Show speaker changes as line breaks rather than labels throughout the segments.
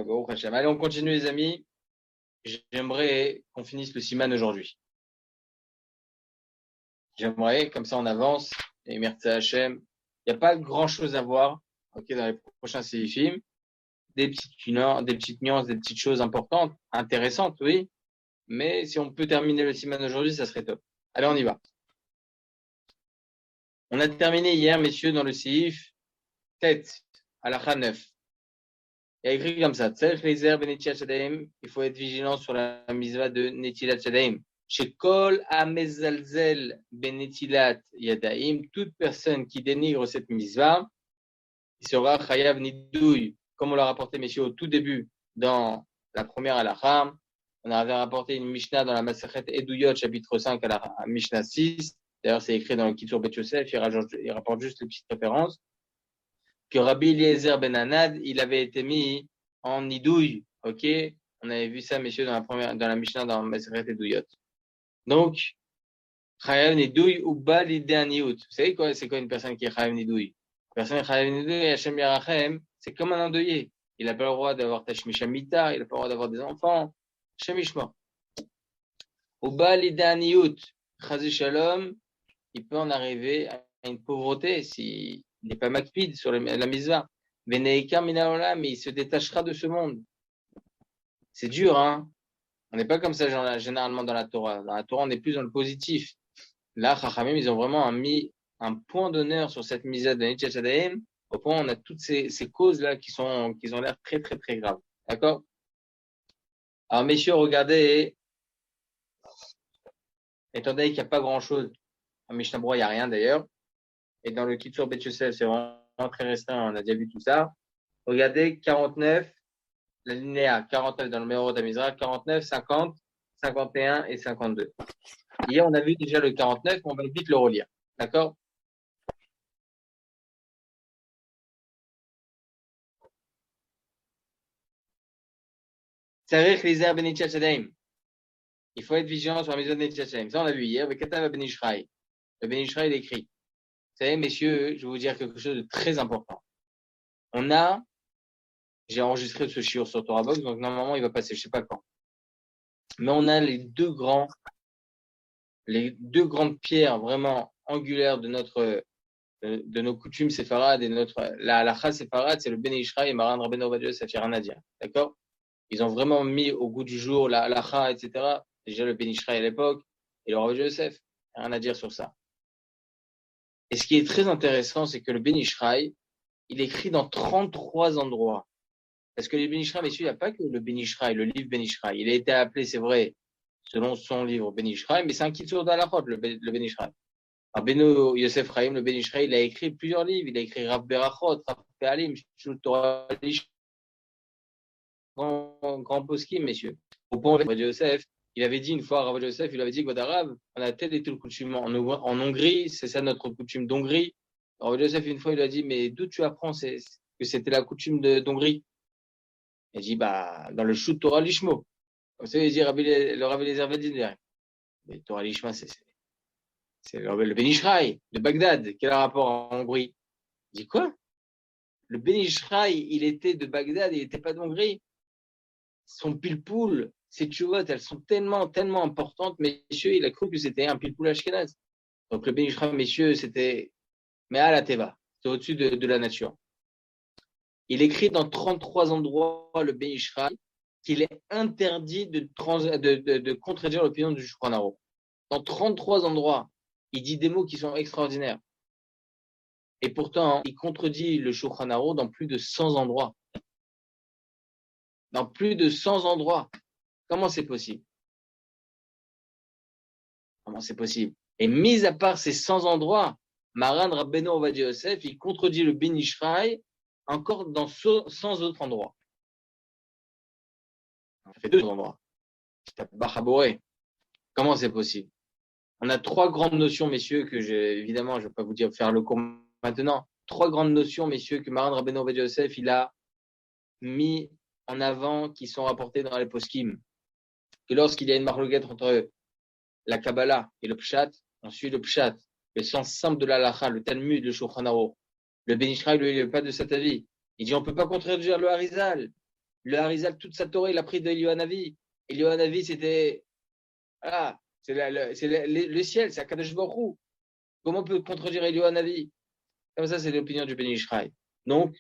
Baruch Hashem. Allez, on continue, les amis. J'aimerais qu'on finisse le Siman aujourd'hui. J'aimerais, comme ça on avance. Et merci à Hachem. Il n'y a pas grand chose à voir, ok, dans les prochains films. Des petites nuances, des petites choses importantes, intéressantes, oui. Mais si on peut terminer le Siman aujourd'hui, ça serait top. Allez, on y va. On a terminé hier, messieurs, dans le Seif, tête, halakha 9. Il y a écrit comme ça, il faut être vigilant sur la mitzvah de Netilat Shadaim. Chez Kol Amezalzel Benetilat Yadaim, toute personne qui dénigre cette mitzvah, il sera Chayav Nidouy, comme on l'a rapporté, messieurs, au tout début, dans la première halakha. On avait rapporté une Mishnah dans la Masachet Eduyot, chapitre 5, à la Mishnah 6. D'ailleurs, c'est écrit dans le Kitzur Bet Yosef, il rapporte juste les petites références. Que Rabbi Eliezer Ben Hanad, il avait été mis en nidouille, ok? On avait vu ça, messieurs, dans la Mishnah, dans Maseret Eduyot. Donc, Chayav nidouille ou ba l'idéaniout. Vous savez quoi? C'est quoi une personne qui est Chayav nidouille? Une personne Chayav nidouille, Hashem Yarachem, c'est comme un endeuillé. Il n'a pas le droit d'avoir Tashmishamita, il n'a pas le droit d'avoir des enfants. Hashem Ishma. Ou ba l'idéaniout, Chazi Shalom, il peut en arriver à une pauvreté si il n'est pas makpid sur la mitzvah. Veneika minaola, mais il se détachera de ce monde. C'est dur, hein. On n'est pas comme ça généralement dans la Torah. Dans la Torah, on est plus dans le positif. Là, Chachamim, ils ont vraiment mis un point d'honneur sur cette mitzvah de Netilat Yadayim, au point où on a toutes ces causes-là qui ont l'air très, très, très graves. D'accord? Alors, messieurs, regardez. Étant donné qu'il n'y a pas grand-chose, en Mishnah Berurah, il n'y a rien d'ailleurs. Et dans le Kitzur Bet Yosef, c'est vraiment très restreint, on a déjà vu tout ça. Regardez, 49, la linéa 49 dans le numéro d'Amizra, 49, 50, 51 et 52. Hier, on a vu déjà le 49, on va vite le relire. D'accord? Il faut être vigilant sur la maison de Netilat Shadaim. Ça, on a vu hier, avec Katav Ben Ishraï. Le Ben Ishraï, il écrit. Vous savez, messieurs, je vais vous dire quelque chose de très important. J'ai enregistré ce shiur sur Torah Box, donc normalement, il va passer, je sais pas quand. Mais on a les deux grandes pierres vraiment angulaires de nos coutumes séfarades et la halakha séfarade, c'est le Ben Ishraï et Maran Rabbeinu Ovadia Yosef, il n'y a rien à dire. D'accord? Ils ont vraiment mis au goût du jour la halakha, etc. Déjà le Ben Ishraï à l'époque et le Ovadia Yosef, il n'y a rien à dire sur ça. Et ce qui est très intéressant, c'est que le Ben Ishraï, il écrit dans 33 endroits. Parce que le Ben Ishraï, messieurs, il n'y a pas que le Ben Ishraï, le livre Ben Ishraï. Il a été appelé, c'est vrai, selon son livre Ben Ishraï, mais c'est un Kitzur d'Halachot, le Ben Ishraï. Rabbeinu Yosef Chaim, le Ben Ishraï, il a écrit plusieurs livres. Il a écrit Rav Berachot, Rav Pe'alim, Shul Torah, grand poskim, messieurs. Au point où Rav Yosef, il avait dit une fois à Rav Yosef, il avait dit, Godarav, on a tel et tel coutume en Hongrie, c'est ça notre coutume d'Hongrie. Rav Yosef, une fois, il a dit, mais d'où tu apprends que c'était la coutume d'Hongrie? Il dit, dans le Shul Torah Lishmo. Comme ça, il dit, le Rav Eliezer Vadin, mais Torah Lishma, c'est le Ben Ishraï de Bagdad. Quel rapport en Hongrie? Il dit quoi? Le Ben Ishraï, il était de Bagdad, il n'était pas d'Hongrie. Son pile-poule, ses tchouvotes, elles sont tellement, tellement importantes, messieurs, il a cru que c'était un pile-poule ashkenaz. Donc le Ben Ishraï, messieurs, c'était mais à la Teva, c'est au-dessus de la nature. Il écrit dans 33 endroits, le Ben Ishraï, qu'il est interdit de contredire l'opinion du Shulchan Aruch. Dans 33 endroits, il dit des mots qui sont extraordinaires. Et pourtant, il contredit le Shulchan Aruch dans plus de 100 endroits. Dans plus de 100 endroits. Comment c'est possible? Comment c'est possible? Et mis à part ces 100 endroits, Maran Rabbeinu Ovadia Yosef, il contredit le Ben Ishraï encore dans 100 autres endroits. Ça fait 2 endroits. Comment c'est possible? On a 3 grandes notions, messieurs, évidemment, je ne vais pas vous dire faire le cours maintenant. 3 grandes notions, messieurs, que Maran Rabbeinu Ovadia Yosef, il a mis en avant, qui sont rapportées dans les poskim. Que lorsqu'il y a une marloquette entre la Kabbalah et le Pshat, on suit le Pshat, le sens simple de la Lacha, le Talmud, le Shulchan Aruch. Le Ben Ishraï, lui, il n'est pas de cet avis. Il dit, on ne peut pas contredire le Harizal. Le Harizal, toute sa Torah, il a pris de Eliyahu Hanavi, c'était, voilà, c'est le ciel, c'est Akadosh Baruch Hu. Comment on peut contredire Eliyahu Hanavi? Comme ça, c'est l'opinion du Ben Ish Chai. Donc,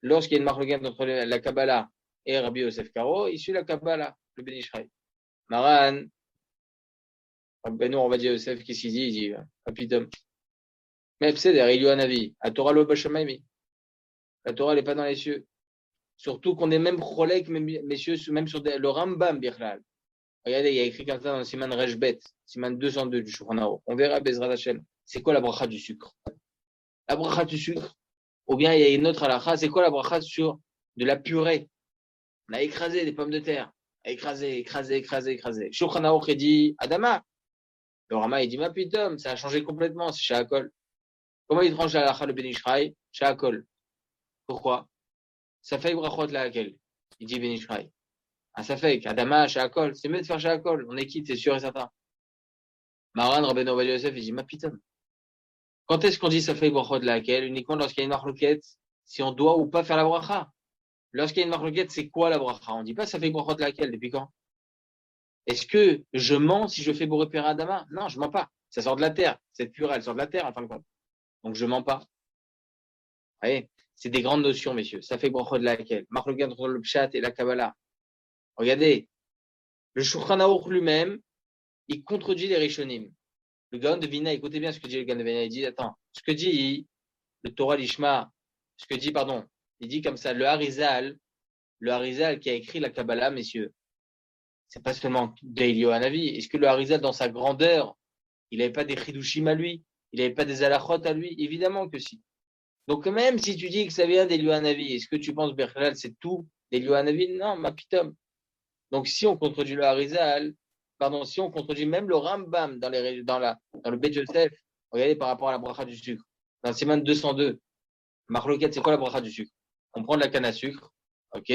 lorsqu'il y a une marque entre la Kabbalah et Rabbi Yosef Karo, il suit la Kabbalah, le Ben Ish Chai. Maran, Ben on va dire Yosef, qu'est-ce qu'il dit? Il dit, Apitom. Mais c'est derrière Eliyahu Hanavi. La Torah lo b'shamayim. La Torah, elle n'est pas dans les cieux. Surtout qu'on est même cholek, messieurs, même sur le Rambam, Birlal. Regardez, il y a écrit comme ça dans le Siman Reshbet, Siman 202 du Shulchan Aruch. On verra Bezrat Hashem. C'est quoi la bracha du sucre? La bracha du sucre. Ou bien il y a une autre halakha, c'est quoi la bracha sur de la purée? On a écrasé des pommes de terre. Écrasé. Shulchan Aruch, il dit Adama. Le Rama, il dit Mapitom, ça a changé complètement, c'est Shahakol. Comment il tranche la halakha, le Ben Ish Chai? Shahakol. Pourquoi? Ça fait brachot laquelle? Il dit Ben Ish Chai. Ah, ça fait qu'Adama, Shahakol, c'est mieux de faire Shahakol. On est quitte, c'est sûr et certain. Maran, Rabbeinu Ovadia Yosef, il dit Mapitom. Quand est-ce qu'on dit ça fait brachot laquelle? Uniquement lorsqu'il y a une marloquette, si on doit ou pas faire la bracha. Lorsqu'il y a une marloquette, c'est quoi la bracha? On dit pas ça fait brachot laquelle, depuis quand? Est-ce que je mens si je fais Boré Pera Adama? Non, je mens pas. Ça sort de la terre. Cette purée, elle sort de la terre, en fin de compte. Donc, je mens pas. Vous voyez? C'est des grandes notions, messieurs. Ça fait brachot laquelle? Marloquette entre le Pshat et la Kabbalah. Regardez. Le Shulchan Aruch lui-même, il contredit les Rishonim. Le Gaon de Vina, écoutez bien ce que dit le Gaon de Vina. Il dit, attends, ce que dit le Torah Lishma, il dit comme ça, le Harizal qui a écrit la Kabbalah, messieurs, c'est pas seulement d'Eliyahu Hanavi. Est-ce que le Harizal, dans sa grandeur, il n'avait pas des chidushim à lui? Il n'avait pas des halachot à lui? Évidemment que si. Donc, même si tu dis que ça vient d'Eliyahu Hanavi, est-ce que tu penses, Berchalal, c'est tout d'Eliyahu Hanavi? Non, ma pitom. Donc, si on contredit le Harizal, si on contredit même le Rambam dans le Bet Yosef, regardez par rapport à la bracha du sucre. Dans le Siman 202, Marloquette, c'est quoi la bracha du sucre? On prend de la canne à sucre, ok?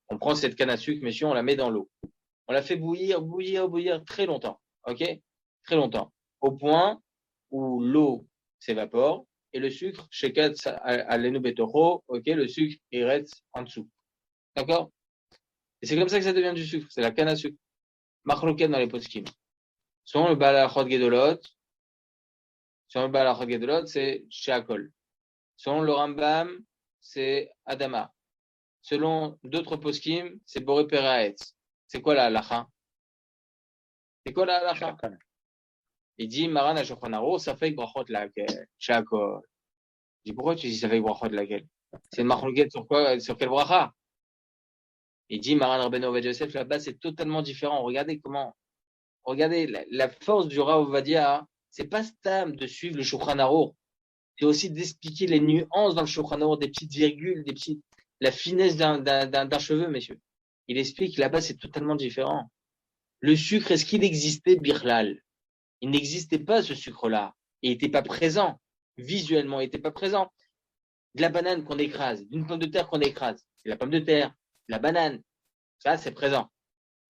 On prend cette canne à sucre, messieurs, on la met dans l'eau. On la fait bouillir très longtemps, ok? Très longtemps. Au point où l'eau s'évapore et le sucre, shekat alenu betocho, ok? Le sucre, il reste en dessous. D'accord? Et c'est comme ça que ça devient du sucre. C'est la canne à sucre. Marloquette dans les poskim. Selon le Baal Hachot Gedolot, c'est Sheakol. Selon le Rambam, c'est Adama. Selon d'autres poskim, c'est Boré Peraetz. C'est quoi la halacha? C'est quoi la halacha? Il dit, Maran à Shulchan Aruch, ça fait brachot laquelle? Sheakol. Je dis, pourquoi tu dis ça fait brachot laquelle? C'est une marloquette sur quoi? Sur quelle bracha? Il dit, Maran Rabbeinu Ovadia Yosef, là-bas, c'est totalement différent. Regardez la force du Rav Ovadia, c'est pas stam de suivre le Shulchan Aruch. C'est aussi d'expliquer les nuances dans le Shulchan Aruch, des petites virgules, la finesse d'un cheveu, messieurs. Il explique, là-bas, c'est totalement différent. Le sucre, est-ce qu'il existait, Birlal? Il n'existait pas, ce sucre-là. Il n'était pas présent. Visuellement, il n'était pas présent. De la banane qu'on écrase, d'une pomme de terre qu'on écrase, c'est la pomme de terre, la banane. Ça, c'est présent.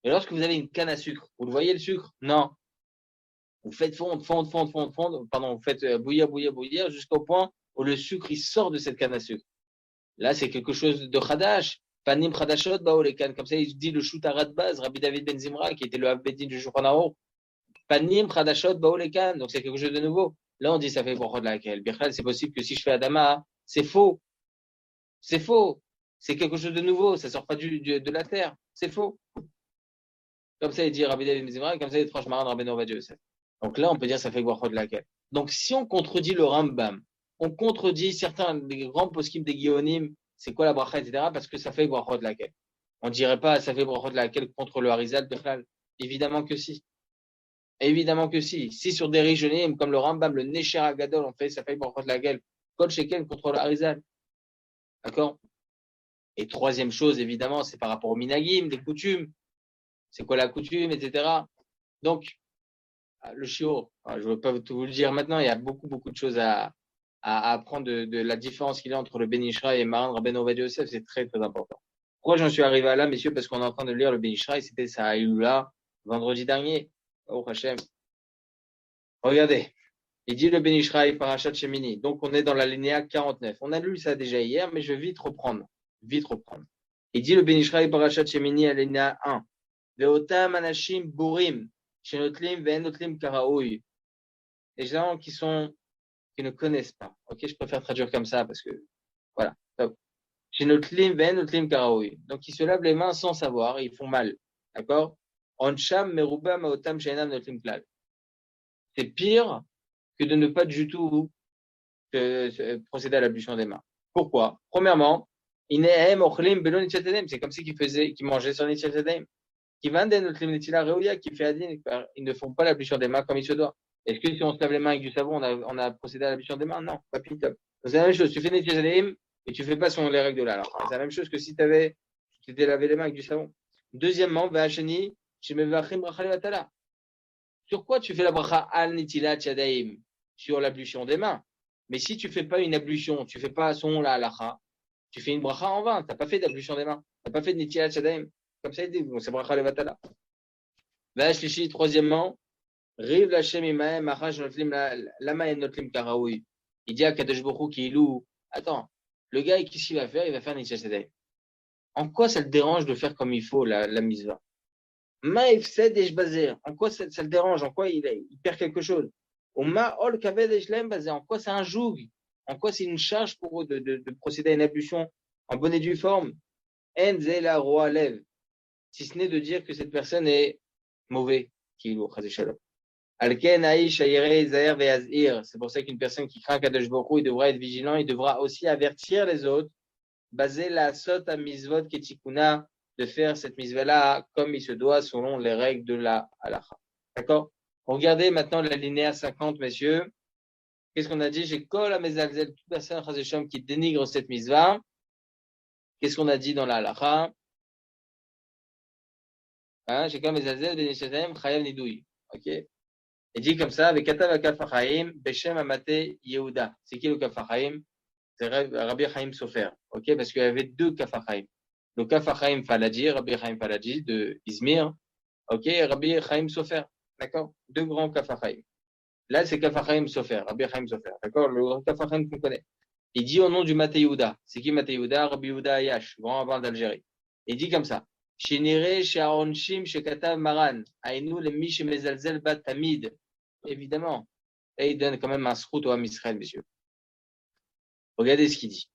Et lorsque vous avez une canne à sucre, vous le voyez le sucre? Non. Vous faites fondre, pardon, vous faites bouillir jusqu'au point où le sucre, il sort de cette canne à sucre. Là, c'est quelque chose de Khadash. Panim Khadashot, Baolekan. Comme ça, il dit le Shutara de base, Rabbi David Ben Zimra, qui était le Abedin du Shulchan Aruch. Panim Khadashot, Baolekan. Donc, c'est quelque chose de nouveau. Là, on dit, ça fait brachot de laquelle? Birchal, c'est possible que si je fais Adama, c'est faux. C'est faux. C'est quelque chose de nouveau. Ça sort pas de la terre. C'est faux. Comme ça, il dit Rabbi David Ben Zimra, comme ça, il tranche Maran Rabbeinu Ovadia Yosef. Donc là, on peut dire ça fait brachot de laquelle. Donc, si on contredit le Rambam, on contredit certains des grands poskim des Géonim, c'est quoi la bracha, etc., parce que ça fait brachot de laquelle. On dirait pas ça fait brachot de laquelle contre le Harizal, Birlal. Évidemment que si. Évidemment que si. Si sur des Rishonim, comme le Rambam, le Necher Agadol, on fait ça fait brachot de laquelle. Kol Shekel contre le Harizal. D'accord? Et troisième chose, évidemment, c'est par rapport au Minagim, des coutumes. C'est quoi la coutume, etc. Donc, le shiur, je ne veux pas tout vous le dire maintenant, il y a beaucoup de choses à apprendre de la différence qu'il y a entre le Ben Ish Chai et Maran Rabbeinu Ovadia Yosef, c'est très très important. Pourquoi j'en suis arrivé à là, messieurs? Parce qu'on est en train de lire le Ben Ish Chai, c'était ça a eu là vendredi dernier. Oh Hachem. Regardez, il dit le Ben Ish Chai Parashat Shemini. Donc on est dans la linéa 49. On a lu ça déjà hier, mais je vais vite reprendre. Il dit le Ben Ishraï Parashat Shemini Alena 1. Veotam anashim burim, shenotlim ve'enotlim karaoui. Les gens qui ne connaissent pas. Ok, je préfère traduire comme ça parce que, voilà. Shenotlim ve'enotlim karaoui. Donc, ils se lavent les mains sans savoir, et ils font mal. D'accord? Oncham meruba maotam shenam notlim klal. C'est pire que de ne pas du tout procéder à l'ablution des mains. Pourquoi? Premièrement, c'est comme si qu'ils mangeaient sur Nitchatadem. Qui fait adin, ils ne font pas l'ablution des mains comme il se doit. Est-ce que si on se lave les mains avec du savon, on a procédé à l'ablution des mains? Non, pas pitop. C'est la même chose. Tu fais Nitchatadem et tu fais pas selon les règles de là. C'est la même chose que si tu t'étais lavé les mains avec du savon. Deuxièmement, sur quoi tu fais la bracha al nitilat yadaim? Sur l'ablution des mains. Mais si tu fais pas une ablution, tu fais pas son la halacha, tu fais une bracha en vain. T'as pas fait d'ablution des mains. T'as pas fait de nitilat yadaim. Comme ça, il dit, bon, c'est bracha levatala. Vashlishi, troisièmement, rive lachem imaem achaj notlim lama en notlim karaoui. Il dit à Kadosh Baruch Hu qui est loup, attends, le gars, qu'est-ce qu'il va faire? Il va faire nitilat yadaim. En quoi ça le dérange de faire comme il faut la misva? Maïf cède et je en quoi ça le dérange? En quoi il perd quelque chose? En quoi c'est un joug? En quoi c'est une charge pour eux de procéder à une ablution en bonne et due forme? La roi lève. Si ce n'est de dire que cette personne est mauvais. C'est pour ça qu'une personne qui craint Kadosh Baruch Hu, il devra être vigilant, il devra aussi avertir les autres. Baser la sot à misvot ketikuna, de faire cette misva-là comme il se doit selon les règles de la halakha. D'accord? Regardez maintenant la linéa 50, messieurs. Qu'est-ce qu'on a dit? J'ai kol à mezalzel, toute personne qui dénigre cette misva. Qu'est-ce qu'on a dit dans la halakha? Hein? J'ai kol à mezalzel, benishatem, chayav nidoui. Ok? Il dit comme ça, avec katav akafachaim, beshem amate Yehuda. C'est qui le kafachaim? C'est Rabbi Chaim Sofer. Ok? Parce qu'il y avait deux kafachaim. Le Kaf Chaim Faladi, Rabbi Chaim Faladi de Izmir, ok, Rabbi Chaim Sofer, d'accord, deux grands Kaf Chaim. Là, c'est Kaf Chaim Sofer, Rabbi Chaim Sofer, d'accord, le Kaf Chaim qu'on connaît. Il dit au nom du Maté Yehuda. C'est qui Maté Yehuda? Rabbi Yehuda Ayash, grand rabbin d'Algérie. Il dit comme ça. Shinire Shearonshim Shekatav Maran, Aïnou le Mish Mezalzel Bat Tamid. Évidemment. Et il donne quand même un srout au Ham Israël, messieurs. Regardez ce qu'il dit.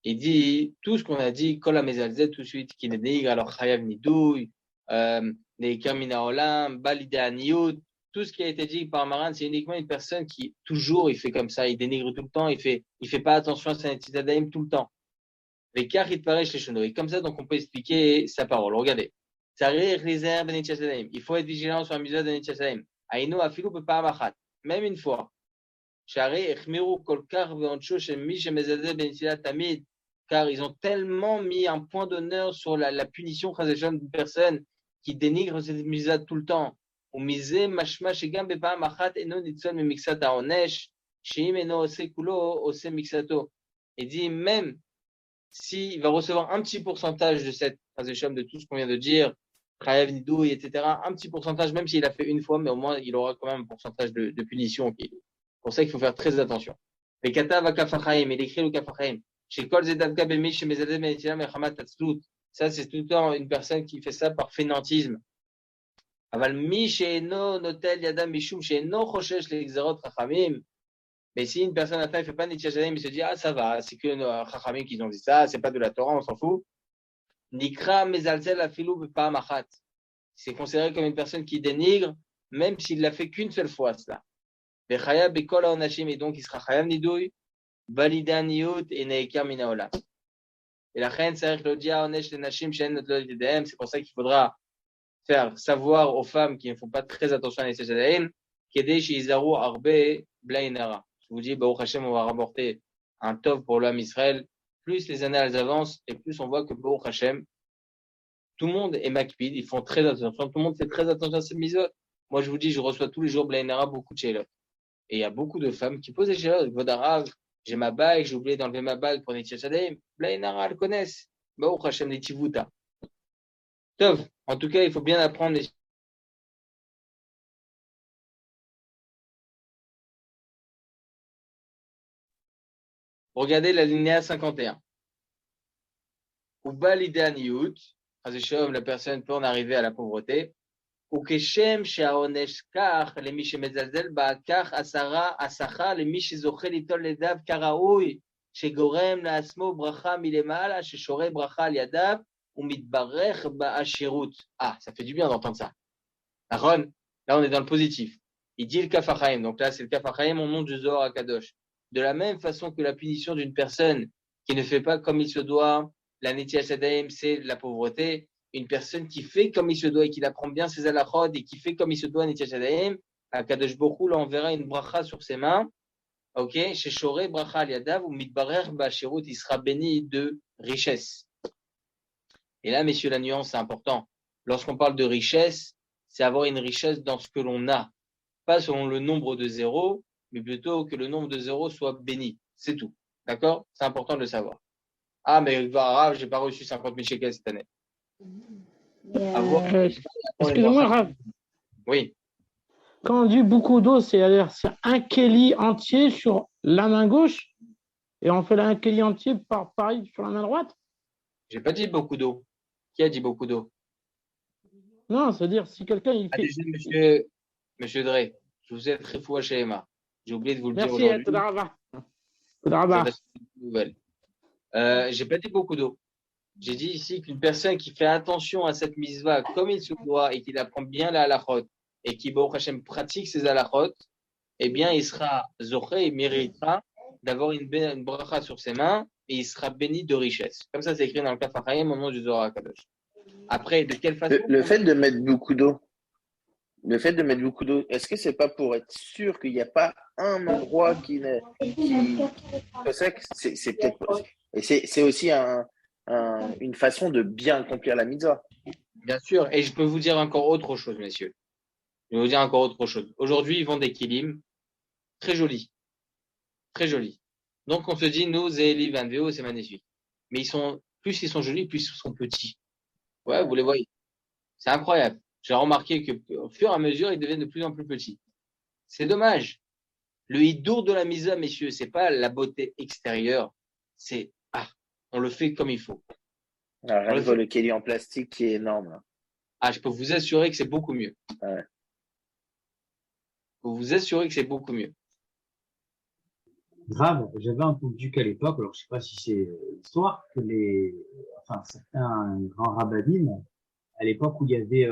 Il dit tout ce qu'on a dit, Kol HaMezalzel, tout de suite, qui dénigre, alors Chayav Nidouy, Neiker Mina Olam, Balide Aniyut, tout ce qui a été dit par Maran, c'est uniquement une personne qui, toujours, il fait comme ça, il dénigre tout le temps, il fait pas attention à sa Netzitadaim tout le temps. Et car il paraît chez Shonori. Comme ça, donc, on peut expliquer sa parole. Regardez. Il faut être vigilant sur la misère de Netzitadaim. Aïno Afilou peut pas amachat. Même une fois. Car ils ont tellement mis un point d'honneur sur la punition d'une personne qui dénigre cette misère tout le temps. Il dit même s'il va recevoir un petit pourcentage de cette de tout ce qu'on vient de dire, etc., un petit pourcentage, même s'il a fait une fois, mais au moins il aura quand même un pourcentage de punition. C'est pour ça qu'il faut faire très attention. Et Katav Kafachaim, il écrit le Kafachaim. Chez Kol Zedavka Bemi, chez Mezadem et Mechamat Tatslut. Ça, c'est tout le temps une personne qui fait ça par fainéantisme. Aval Mi Sheeno Notel Yadam Mishum Sheeno Choshesh Lexerot Chachamim. Mais si une personne atteint, il ne fait pas Nitchajadim, il se dit, ah, ça va, c'est que nos Chachamim qui ont dit ça, c'est pas de la Torah, on s'en fout. Nikra Mezalzel Afilou Pas Machat. C'est considéré comme une personne qui dénigre, même s'il l'a fait qu'une seule fois, cela. Et donc il sera Chayam Nidouy, Validan Yud et Neikar Minaola. Et la reine, c'est pour ça qu'il faudra faire savoir aux femmes qui ne font pas très attention à les Sejadaim, Kedesh Izaru Arbe Blainara. Je vous dis, Baruch Hashem, on va rapporter un top pour l'homme Israël. Plus les années elles avancent, et plus on voit que Baruch Hashem, tout le monde est makpid, ils font très attention, tout le monde fait très attention à cette misot. Moi, je vous dis, je reçois tous les jours Blainara beaucoup de chélotes. Et il y a beaucoup de femmes qui posent des chélotes. Vodarav, j'ai ma bague, j'ai oublié d'enlever ma bague pour Nitya Shadaim. Blainara, elles connaissent. Baruch Hashem, les Tivuta. Tov, en tout cas, il faut bien apprendre les Regardez la linéa 51. ou balidaniut, la personne peut en arriver à la pauvreté, ou keshem she'aonesh kach, le mi shemezazel ba'akach asara le mi shezoche litol ledav karaoui, shegorem la'asmo bracha milemala, sheshore bracha al yadav, ou mitbarech ba'ashirut. Ah, ça fait du bien d'entendre ça. Aaron, là on est dans le positif. Il dit le kafachaim, donc là c'est le kafachaim au nom du Zohar HaKadosh. De la même façon que la punition d'une personne qui ne fait pas comme il se doit, la Netilat Yadayim, c'est la pauvreté. Une personne qui fait comme il se doit et qui apprend bien ses halachot et qui fait comme il se doit, Netilat Yadayim, HaKadosh Baruch Hu l'enverra une bracha sur ses mains. Ok, Sheshore bracha al yadav ou mitbarer ba'ashirut, il sera béni de richesse. Et là, messieurs, la nuance, c'est important. Lorsqu'on parle de richesse, c'est avoir une richesse dans ce que l'on a. Pas selon le nombre de zéros, mais plutôt que le nombre de zéros soit béni. C'est tout. D'accord? C'est important de le savoir. Ah, mais Rav, j'ai pas reçu 50 000 shekels cette année.
Excusez-moi, Rav.
Oui.
Quand on dit beaucoup d'eau, c'est un kéli entier sur la main gauche et on fait un kéli entier pareil sur la main droite?
J'ai pas dit beaucoup d'eau. Qui a dit beaucoup d'eau?
Non, c'est-à-dire si quelqu'un il fait.
Déjà, monsieur Drey, je vous ai très fou à Emma. J'ai oublié de vous le dire aujourd'hui.
Merci,
j'ai pas dit beaucoup d'eau. J'ai dit ici qu'une personne qui fait attention à cette mitzvah comme il se doit et qui apprend bien la halachot et qui, Baruch Hashem, pratique ses halachot, eh bien, il sera zoché, il méritera d'avoir une bracha sur ses mains et il sera béni de richesse. Comme ça, c'est écrit dans le Kaf HaChaim au nom du Zohar HaKadosh. Après, de quelle façon
le fait de mettre beaucoup d'eau, est-ce que c'est pas pour être sûr qu'il n'y a pas un endroit qui c'est peut-être, et c'est aussi une façon de bien accomplir la mitzvah.
Bien sûr, et je peux vous dire encore autre chose, messieurs. Je vais vous dire encore autre chose. Aujourd'hui, ils vendent des kilim très jolis. Très jolis. Donc, on se dit, nous, Zéli, Van Veo, c'est magnifique. Mais plus ils sont jolis, plus ils sont petits. Ouais, vous les voyez. C'est incroyable. J'ai remarqué qu'au fur et à mesure, ils deviennent de plus en plus petits. C'est dommage. Le hidour de la misa, messieurs, c'est pas la beauté extérieure. C'est, on le fait comme il faut.
Alors, le kéli en plastique qui est énorme. Là.
Ah, je peux vous assurer que c'est beaucoup mieux.
Ouais.
Je peux vous assurer que c'est beaucoup mieux.
Grave, j'avais entendu qu'à l'époque, alors je sais pas si c'est l'histoire, que certains grands rabbinim, à l'époque où il y avait,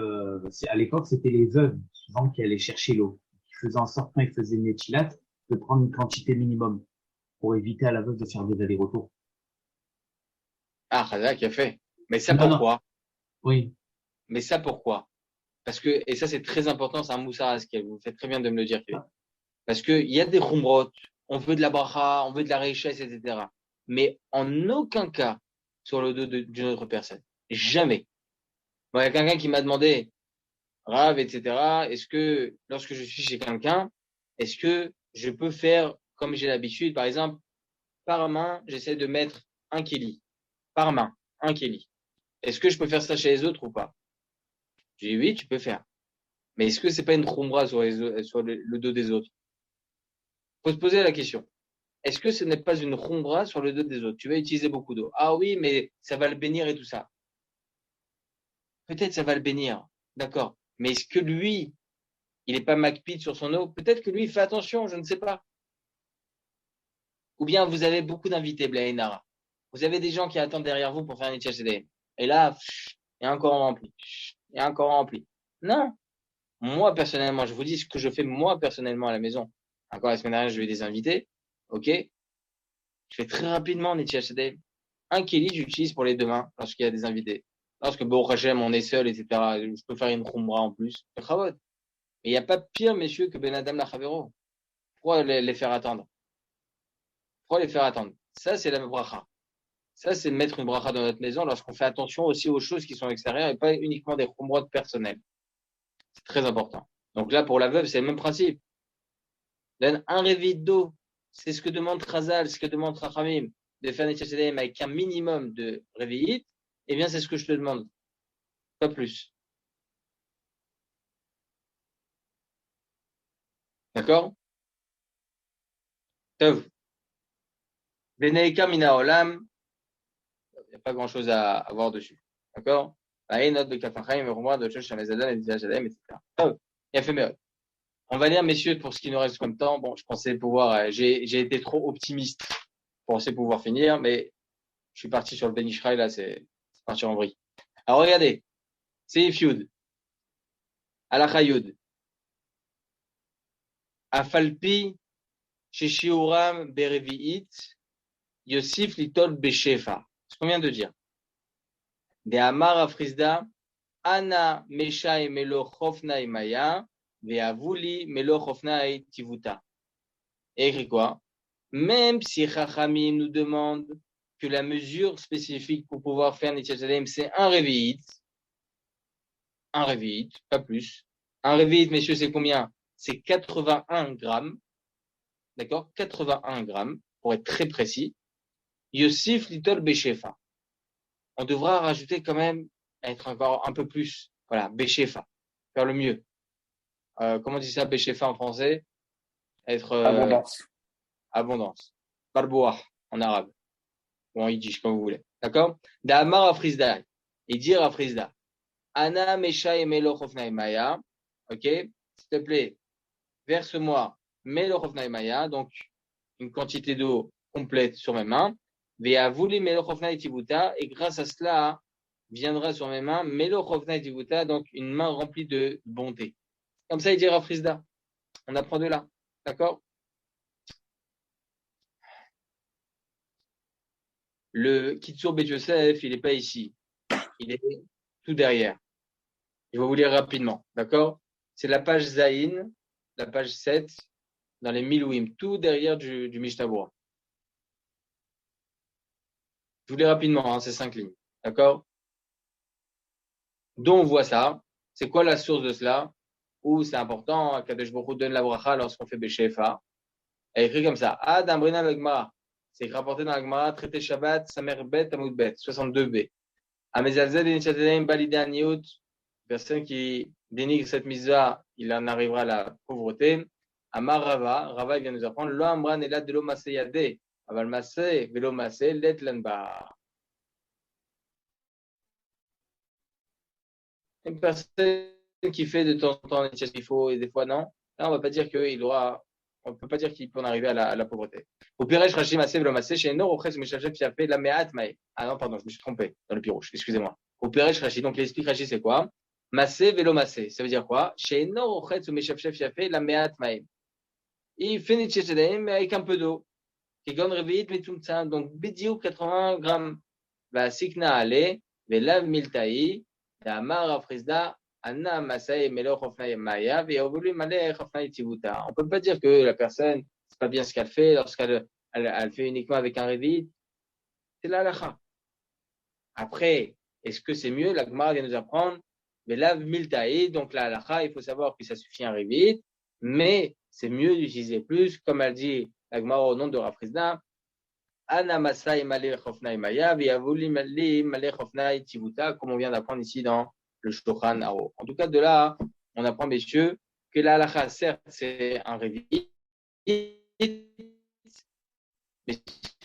à l'époque c'était les veuves souvent qui allaient chercher l'eau, qui faisaient en sorte quand ils faisaient une netchilat de prendre une quantité minimum pour éviter à la veuve de faire des allers-retours.
Ah, Khazak a fait. Mais ça pourquoi?
Oui.
Mais ça pourquoi? Parce que, et ça c'est très important, c'est un moussar askel, vous faites très bien de me le dire. Parce que il y a des khumrot, on veut de la bracha, on veut de la richesse, etc. Mais en aucun cas sur le dos d'une autre personne. Jamais. Bon, il y a quelqu'un qui m'a demandé, Rav, etc., est-ce que lorsque je suis chez quelqu'un, est-ce que je peux faire comme j'ai l'habitude, par exemple, par main, j'essaie de mettre un kili. Par main, un kili. Est-ce que je peux faire ça chez les autres ou pas? J'ai dit oui, tu peux faire. Mais est-ce que c'est pas une khumra sur le dos des autres? Faut se poser la question. Est-ce que ce n'est pas une khumra sur le dos des autres? Tu vas utiliser beaucoup d'eau. Ah oui, mais ça va le bénir et tout ça. Peut-être ça va le bénir. D'accord. Mais est-ce que lui, il n'est pas makpid sur son eau? Peut-être que lui, il fait attention, je ne sais pas. Ou bien vous avez beaucoup d'invités, Blainara. Vous avez des gens qui attendent derrière vous pour faire un HCD. Et là, il y a encore rempli. Il y a encore rempli. Non. Moi, personnellement, je vous dis ce que je fais moi, personnellement, à la maison. Encore la semaine dernière, j'ai eu des invités. OK? Je fais très rapidement un HCD. Un keli, j'utilise pour les deux mains lorsqu'il y a des invités. Lorsque Baruch Hashem, on est seul, etc. Je peux faire une khumra en plus. Mais il n'y a pas pire, messieurs, que Ben Adam la Chavero. Pourquoi les faire attendre? Pourquoi les faire attendre? Ça, c'est la bracha. Ça, c'est de mettre une bracha dans notre maison lorsqu'on fait attention aussi aux choses qui sont extérieures et pas uniquement des khumrot personnels. C'est très important. Donc là, pour la veuve, c'est le même principe. Donne un réveil d'eau. C'est ce que demande Khazal, ce que demande Rachamim, de faire Netziat Yadayim avec un minimum de réveillite. Eh bien, c'est ce que je te demande. Pas plus. D'accord? Tov. Beneika mina olam. n'y a pas grand-chose à voir dessus. D'accord? Etc. Il a fait mieux. On va lire, messieurs, pour ce qui nous reste comme temps. Bon, je pensais pouvoir, j'ai été trop optimiste pour penser pouvoir finir, mais je suis parti sur le Ben Ishraï, là, c'est parti en vrille. Alors, regardez. C'est Yud. Alakha Yud. Afalpi, Sheshiuram, Berevi'it, Yosif, Litol, Beshefa. Ce qu'on vient de dire. De Amar Afrizda, Ana, Mesha et Melo Chofna Maya, Veavuli, Melo Chofna Tivuta. Et écrit quoi? Même si Chachamim nous demande que la mesure spécifique pour pouvoir faire Netilat Yadayim, c'est un réveillite, pas plus. Un réveillite, messieurs, c'est combien? C'est 81 grammes. D'accord? 81 grammes, pour être très précis. Yosif Litol Beshefa. On devra rajouter quand même, être encore un peu plus. Voilà, Beshefa. Faire le mieux. Comment on dit ça, Beshefa en français? Être,
Abondance.
Abondance. Barboah, en arabe. Ou en yiddish, comme vous voulez. D'accord? Da'amar Afrizda. Et dire Afrizda. Ana Mesha et Melo Chofna Maya. Ok? S'il te plaît, verse-moi Melo Chofna Maya. Donc, une quantité d'eau complète sur mes mains. Ve'avuli Melo Chofna Tivuta. Et grâce à cela, viendra sur mes mains Melo Chofna Tivuta. Donc, une main remplie de bonté. Comme ça, il dira Afrizda. On apprend de là. D'accord? Le Kitsur Bet Yosef, il n'est pas ici. Il est tout derrière. Je vais vous lire rapidement. D'accord? C'est la page Zaïn, la page 7, dans les Milouim, tout derrière du Mishtabura. Je vous lis rapidement, hein, ces 5 lignes. D'accord? D'où on voit ça? C'est quoi la source de cela? Où c'est important, Kadosh Baruch Hu donne la bracha lorsqu'on fait Beshefa. Elle est écrit comme ça. Ad Amrina Vegmara. C'est rapporté dans la Gemara, traité Shabbat, Samer Bet, Amud Bet, 62b. Amezalzel Netilat Yadayim Balidé Aniut. Personne qui dénigre cette mitzvah, il en arrivera à la pauvreté. Amar Rava, Rava il vient nous apprendre, Lo Amran Elad de lo Maseh Yadeh, Aval Maseh, Velo Maseh, Let Lanba. Une personne qui fait de temps en temps ce qu'il faut et des fois non, là on va pas dire qu'il aura, on peut pas dire qu'il peut en arriver à la pauvreté. Au Piresh Rashi Maseh, Velo Maseh, chez Nor, Ochez, Meshachef, Fiafé, la Meat Maï. Ah non, pardon, je me suis trompé dans le Pirouche, excusez-moi. Au Piresh Rashi, donc l'explique Rashi, c'est quoi? Massé, vélo massé. Ça veut dire quoi? Chez Nor, Ochet, ou Meshachef, Fiafé, la Meat Maï. Il fait Netilat Yadayim, mais avec un peu d'eau. Qui gagne réveillite, mais tout ça. Donc, Bidiou, 80 grammes. Va Sikna Ale, Velav Miltaï, Amar Afrizda, Anna Masai, Melo Chofna Maya, Veovulu Male Chofna Tivuta. On peut pas dire que la personne, c'est pas bien ce qu'elle fait lorsqu'elle elle fait uniquement avec un réveillite. C'est la halakha. Après, est-ce que c'est mieux? La Gemara vient nous apprendre, Velav Miltaï, donc la halakha, il faut savoir que ça suffit un réveillite, mais c'est mieux d'utiliser plus, comme elle dit la Gemara au nom de Rafrizda, Ana Masai Malé Chofnai Maya, Viavuli Malé Malé Chofnai Tivuta, comme on vient d'apprendre ici dans le Shulchan Aruch. En tout cas, de là, on apprend, messieurs, que la halakha, certes, c'est un réveillite, mais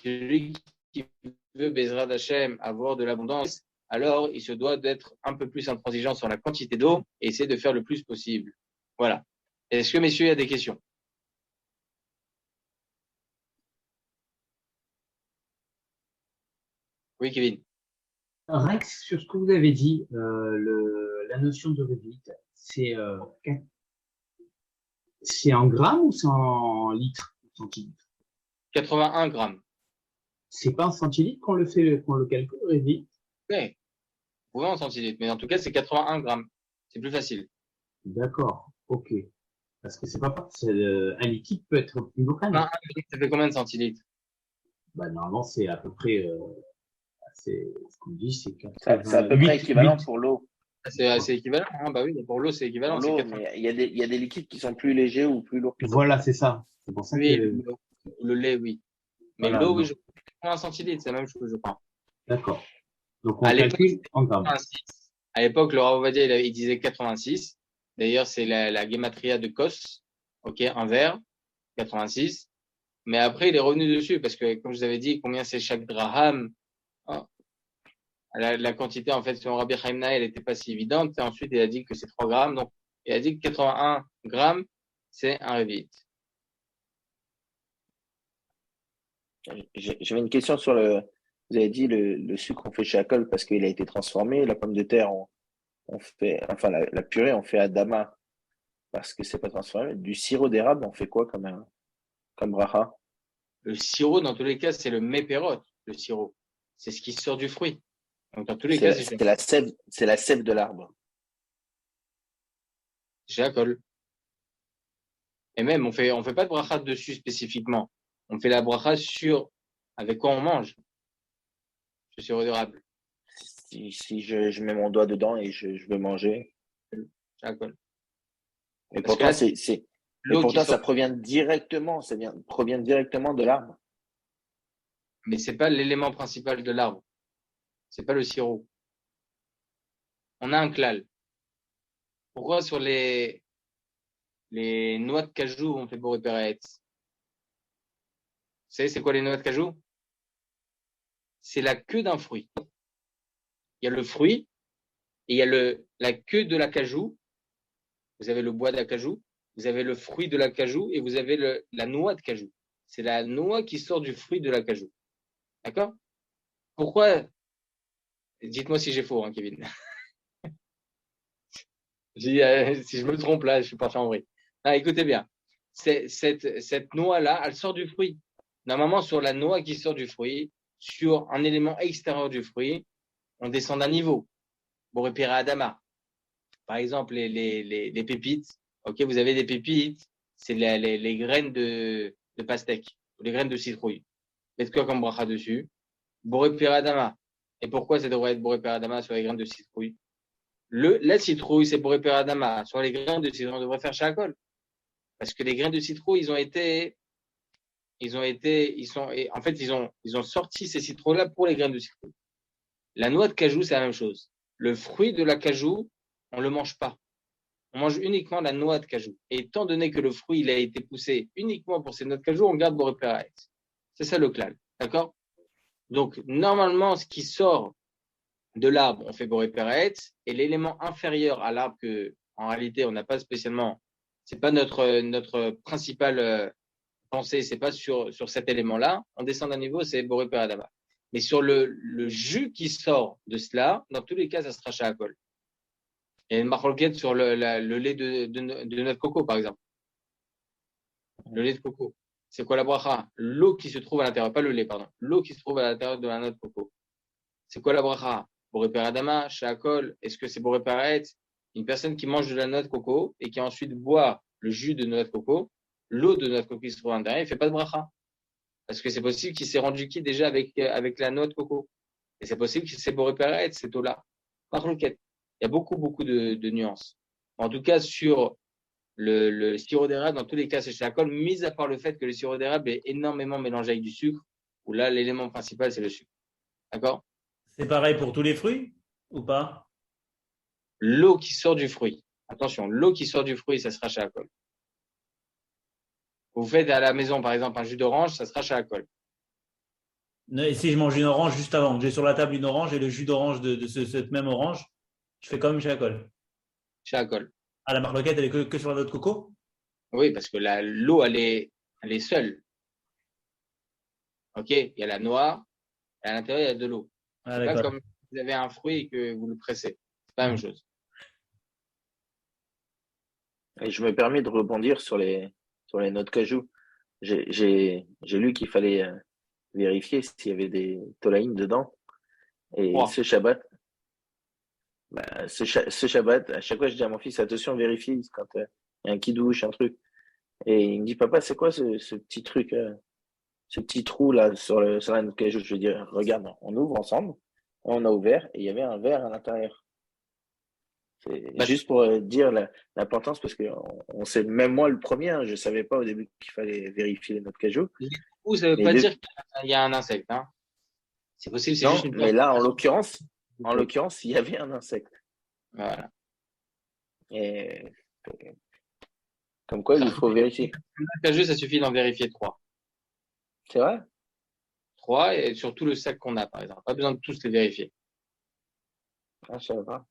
celui qui veut, Bezrat Hashem, avoir de l'abondance, alors il se doit d'être un peu plus intransigeant sur la quantité d'eau et essayer de faire le plus possible. Voilà. Est-ce que, messieurs, il y a des questions? Oui, Kevin.
Rex, sur ce que vous avez dit, la notion de révite, c'est en grammes ou c'est en litres, centilitres?
81 grammes.
C'est pas en centilitres qu'on le calcule, révite?
Oui, oui, en centilitres, mais en tout cas, c'est 81 grammes. C'est plus facile.
D'accord, ok. Parce que un liquide peut être plus local.
Un litre, ça fait combien de centilitres?
Bah, normalement, c'est à peu près, c'est, ce qu'on dit, c'est
C'est à peu près équivalent pour l'eau.
C'est équivalent, hein? Bah oui, pour l'eau, c'est équivalent.
Pour l'eau, mais il y a des liquides qui sont plus légers ou plus lourds que d'autres.
Voilà, c'est ça. C'est pour ça
Oui,
que.
le lait, oui. Mais
Voilà,
l'eau, oui,
donc.
je prends un centilitre, c'est la même chose, je crois.
D'accord. Donc, on
À
calcule en grammes.
À l'époque, le Rav Ovadia, il disait 86. D'ailleurs, c'est la gematria de Kos, ok, un verre, 86. Mais après, il est revenu dessus parce que, comme je vous avais dit, combien c'est chaque draham? Oh, la quantité, en fait, selon Rabbi Chaim Naeh, elle n'était pas si évidente. Et ensuite, il a dit que c'est 3 grammes. Donc, il a dit que 81 grammes, c'est un révite.
J'avais une question sur vous avez dit le sucre, on fait chez Acol parce qu'il a été transformé. La pomme de terre, on fait, enfin, la purée, on fait à Dama parce que c'est pas transformé. Du sirop d'érable, on fait quoi comme bracha?
Le sirop, dans tous les cas, c'est le mépérot, le sirop. C'est ce qui sort du fruit. Donc, dans tous les cas,
C'est la sève de l'arbre.
chez Akol. Et même, on fait pas de bracha dessus spécifiquement. On fait la bracha sur avec quoi on mange. Le sirop d'érable.
Si je mets mon doigt dedans et je veux manger.
Chez Akol.
Et
Parce que
pourtant,
là,
et
l'eau qui
pourtant, ça
sort.
provient directement, provient directement de l'arbre.
Mais c'est pas l'élément principal de l'arbre. C'est pas le sirop. On a un klal. Pourquoi sur les noix de cajou, on fait boré péret? Vous savez, c'est quoi les noix de cajou? C'est la queue d'un fruit. Il y a le fruit et il y a la queue de la cajou. Vous avez le bois d'acajou, vous avez le fruit de la cajou et vous avez la noix de cajou. C'est la noix qui sort du fruit de la cajou. D'accord? Pourquoi? Dites-moi si j'ai faux, hein, Kevin. Si je me trompe là, je suis parti en vrille. Ah, écoutez bien. Cette noix-là, elle sort du fruit. Normalement, sur la noix qui sort du fruit, sur un élément extérieur du fruit, on descend d'un niveau. Boré Pera Adama. Par exemple, les pépites. Ok, vous avez des pépites, c'est les graines de pastèque, ou les graines de citrouille. Faites quoi comme bracha dessus? Boré Pera Adama. Et pourquoi ça devrait être Boré Pera Adama sur les graines de citrouille? La citrouille, c'est Boré Pera Adama. Sur les graines de citrouille, on devrait faire Shakol. Parce que les graines de citrouille, en fait, ils ont sorti ces citrouilles-là pour les graines de citrouille. La noix de cajou, c'est la même chose. Le fruit de la cajou, on le mange pas. On mange uniquement la noix de cajou. Et étant donné que le fruit, il a été poussé uniquement pour ces noix de cajou, on garde Boré Pera. C'est ça le klal. D'accord? Donc, normalement, ce qui sort de l'arbre, on fait Boré Pera, et l'élément inférieur à l'arbre que, en réalité, on n'a pas spécialement, c'est pas notre principale pensée, c'est pas sur cet élément-là. On descend d'un niveau, c'est Boré Pera Adama. Mais sur le jus qui sort de cela, dans tous les cas, ça sera Shahakol. Il y a une marloquette sur le lait de noix de coco, par exemple. Le lait de coco. C'est quoi la bracha? L'eau qui se trouve à l'intérieur, pas le lait, pardon. L'eau qui se trouve à l'intérieur de la noix de coco. C'est quoi la bracha? Boré Pera Adama, Shahakol. Est-ce que c'est Boré Pera? Une personne qui mange de la noix de coco et qui ensuite boit le jus de noix de coco, l'eau de noix de coco qui se trouve à l'intérieur, il ne fait pas de bracha. Parce que c'est possible qu'il s'est rendu quitte déjà avec la noix de coco. Et c'est possible qu'il s'est boré paraît cette eau-là. Par Il y a beaucoup de nuances. En tout cas, sur le sirop d'érable, dans tous les cas, c'est Shakol, mis à part le fait que le sirop d'érable est énormément mélangé avec du sucre, où là, l'élément principal, c'est le sucre. D'accord?
C'est pareil pour tous les fruits ou pas?
L'eau qui sort du fruit. Attention, l'eau qui sort du fruit, ça sera Shakol. Vous faites à la maison, par exemple, un jus d'orange, ça sera Shakol.
Et si je mange une orange juste avant, j'ai sur la table une orange et le jus d'orange de cette même orange, je fais comme Shakol.
Shakol.
Ah, la marloquette, elle est que sur la noix de coco?
Oui, parce que l'eau, elle est seule. OK? Il y a la noix, et à l'intérieur, il y a de l'eau.
Ah,
C'est pas
d'accord.
comme si vous avez un fruit et que vous le pressez. C'est pas la même chose.
Et je me permets de rebondir sur les noix de cajou. J'ai lu qu'il fallait vérifier s'il y avait des tolaïnes dedans. Et
Wow.
ce Shabbat, ce Shabbat, à chaque fois, je dis à mon fils, attention, vérifie quand il y a un kidouche, un truc. Et il me dit, papa, c'est quoi ce petit truc, ce petit trou là sur la noix de cajou? Je lui dis, regarde, on ouvre ensemble. On a ouvert et il y avait un verre à l'intérieur. C'est
Bah,
juste pour dire l'importance parce que on sait, même moi le premier, hein, je savais pas au début qu'il fallait vérifier les noix de cajou.
vous, ça veut
Et
pas dire qu'il y a un insecte. Hein. C'est possible, c'est
non,
juste une
mais là, en
perturbation.
l'occurrence, il y avait un insecte.
Voilà.
Et comme quoi, il faut vérifier.
Juste, ça suffit d'en vérifier 3.
C'est vrai?
3 et sur tout le sac qu'on a, par exemple. Pas besoin de tous les vérifier.
Ah, je savais pas.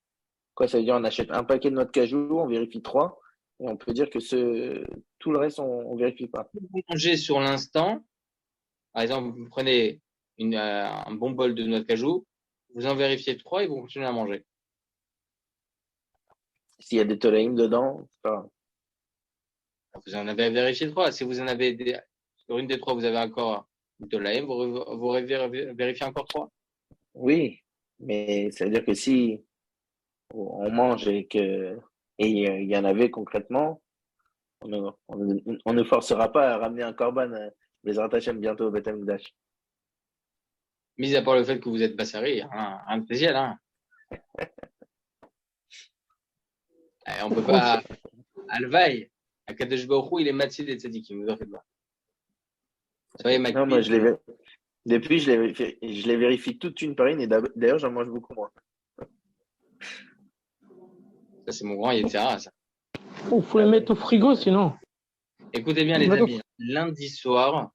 Quoi, ça veut dire on achète un paquet de noix de cajou, on vérifie 3, et on peut dire que tout le reste, on vérifie pas.
Vous mangez sur l'instant, par exemple, vous prenez un bon bol de noix de cajou, vous en vérifiez 3 et vous continuez à manger.
S'il y a des tolaïm dedans, c'est pas grave.
Vous en avez vérifié 3. Si vous en avez sur une des 3, vous avez encore une tolaïm, vous vérifiez encore 3.
Oui, mais ça veut dire que si on mange et il y en avait concrètement, on ne forcera pas à ramener un korban Bezrat Hashem bientôt au Beth Amikdash.
Mis à part le fait que vous êtes bassari, rien de spécial. Hein. On peut pas. Alvaï, à Kadosh Baruch Hu, il est matzid et tzadikim, vous en faites pas. Soyez
Non, moi, depuis, je les vérifie toute une par une et d'ailleurs, j'en mange beaucoup moins.
Ça, c'est mon grand Yetzirah, ça.
Il faut les mettre au frigo sinon.
Écoutez bien, les amis. Lundi soir,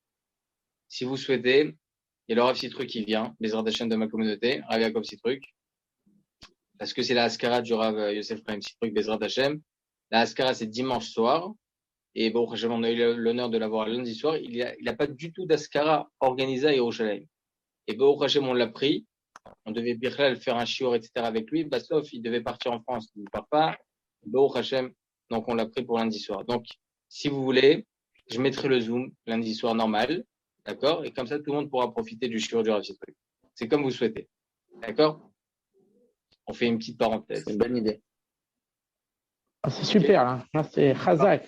si vous souhaitez, il y a le Rav Citruc qui vient, Bezrat Hashem de ma communauté, Rav Yaakov Citruc, parce que c'est la Haskara du Rav Yosef Chaim Citruc, Bezrat Hashem. La Haskara, c'est dimanche soir. Et bon, on a eu l'honneur de l'avoir lundi soir. Il n'a pas du tout d'Askara organisé à Yerushalayim. Et Baruch Hashem, on l'a pris. On devait Birlal faire un shiur, etc. avec lui. Basof, il devait partir en France. Il ne part pas. Baruch Hashem, donc on l'a pris pour lundi soir. Donc, si vous voulez, je mettrai le Zoom lundi soir normal. D'accord? Et comme ça, tout le monde pourra profiter du shiur du Rav Citruc. C'est comme vous souhaitez. D'accord? On fait une petite parenthèse.
C'est une bonne idée.
Ah, c'est super, hein. Là, c'est Chazak.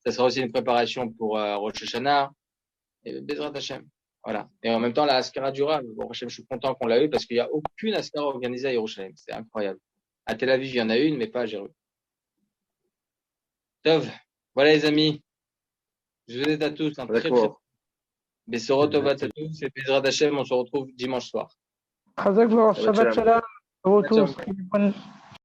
Ça sera aussi une préparation pour Rosh Hashanah et Bezrat Hashem. Voilà. Et en même temps, la Haskara du Rav, bon, je suis content qu'on l'a eu parce qu'il n'y a aucune Haskara organisée à Yerushalayim. C'est incroyable. À Tel Aviv, il y en a une, mais pas à Jérusalem. Tov. Voilà, les amis. Je vous souhaite à tous un très Bessorot Tovat à tous et Bezrat Hashem. On se retrouve dimanche soir.
Chazak, Shabbat Shalom. À vous tous.